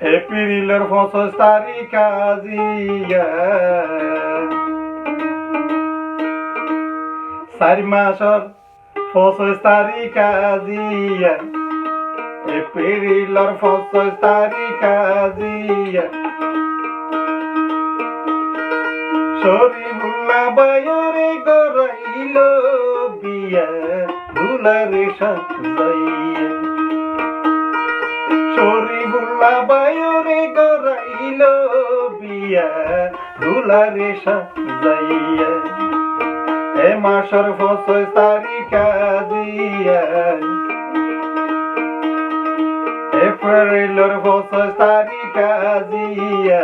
এপ্রিলের 25 তারিখ আজিয়া 4 মাসের 25 তারিখ আজিয়া এপ্রিলের 25 তারিখ আজিয়া শরীফুল্লাহ বাইরে গড়াইল বিয়া দুলারে সাজাইয়া শরীফুল্লাহ বাইরে গড়াইল বিয়া দুলারে সাজাইয়া এ মাসের 25 তারিখ আজিয়া এপ্রিলের 25 তারিখ আজিয়া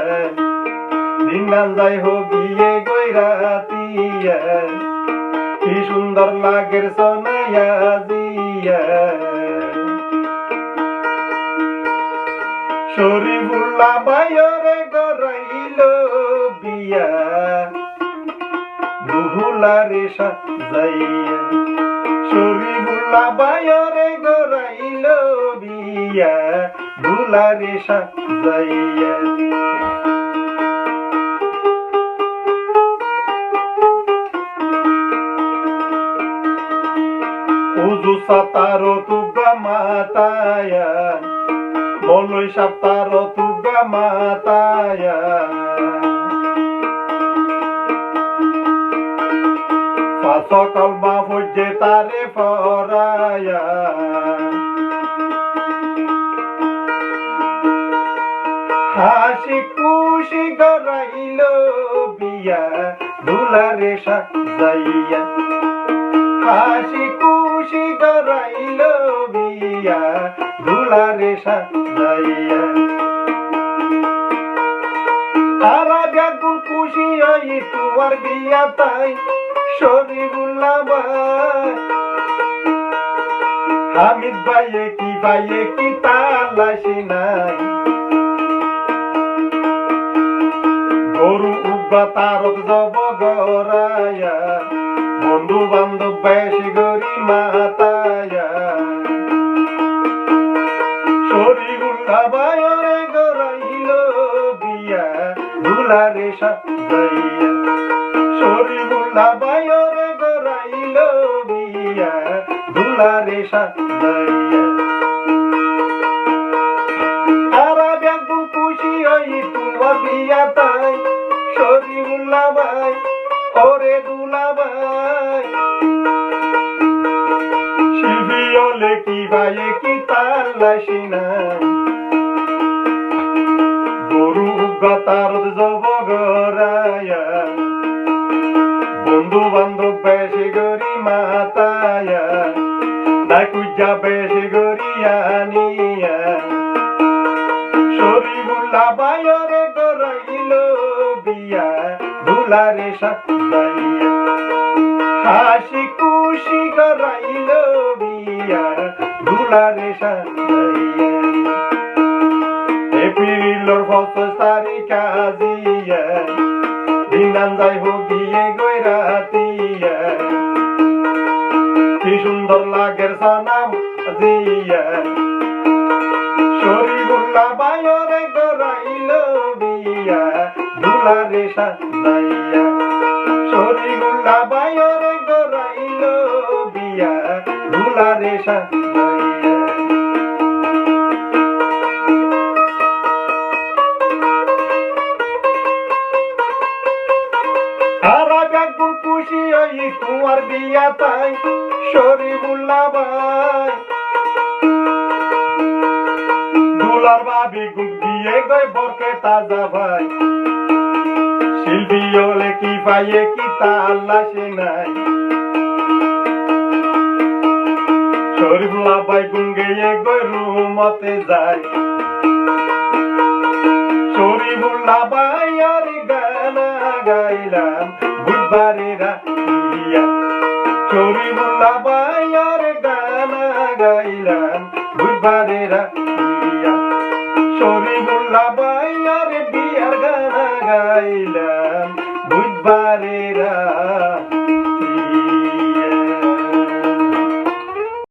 দিনান যাই হবিয়ে গৈরাতিয়া কি সুন্দর লাগের সোনায়া দিয়া শরীফুল্লাহ বাইরে গড়াইল বিয়া দুলারে সাজাইয়া শরীফুল্লাহ বাইরে গড়াইল বিয়া দুলারে সাজাইয়া উজু সাতারো তুগা মাতায়া মলই সাতারো তুগা মাতায়া ফাসকল মা ফজ্জে তারে ফরায়া হাসি খুশি গড়াইল বিয়া দুলারে সাজাইয়া হাসি খুশি গড়াইল বিয়া দুলারে সাজাইয়া তারা বেগুন খুশি হই তোমার বিয়া তাই শরীফুল্লাহ ভাই হামিদ ভাইয়ে কি তালাশি নাই গরু উব্বা তারক জব গরায়া বন্ধু বান্ধব বেশি গরি মাতায়া শরীফুল্লাহ বাইরে গড়াইল বিয়া দুলারে সাজাইয়া শরীফুল্লাহ বাইরে গড়াইল বিয়া দুলারে সাজাইয়া তারা বেগুন খুশি হই তোমার বিয়া তাই শরীফুল্লাহ ভাই ওরে দুলাভাই শিল্পী হলে কি ভাইয়ে কি তার লাশি নাই গরু গাতার জব গরায়া বন্ধু বান্ধব বেশি গরি মাতায়া ডাকুজা বেশি গরিয়া নিয়া শরীফুল্লাহ বাইরে গড়াইল বিয়া দুলারে সাজাইয়া হাসি খুশি গড়াইল বিয়া দুলারে সাজাইয়া এপ্রিলের 25 তারিখ আজিয়া দিনান যাই হবিয়ে গৈরাতিয়া কি সুন্দর লাগের সনাম আজিয়া শরীফুল্লাহ বাইরে গড়াইল বিয়া দুলারে সাজাইয়া শরীফুল্লাহ বাইরে গড়াইল বিয়া দুলারে সাজাইয়া তারা বেগুন খুশি হই তোমার বিয়া তাই শরীফুল্লাহ ভাই দুলার ভাবি গুগিয়ে গই বরকে তাজা ভাই শিল্পী হলে কি পাইয়ে কি তালাশি নাই শরীফুল্লাহ ভাই গুঙ্গিয়ে গই রুমতে যায় শরীফুল্লাহ ভাই আর গানা গাইলাম বুধবারে রাতিয়া শরীফুল্লাহ ভাই আর গানা গাইলাম বুধবারে রাতিয়া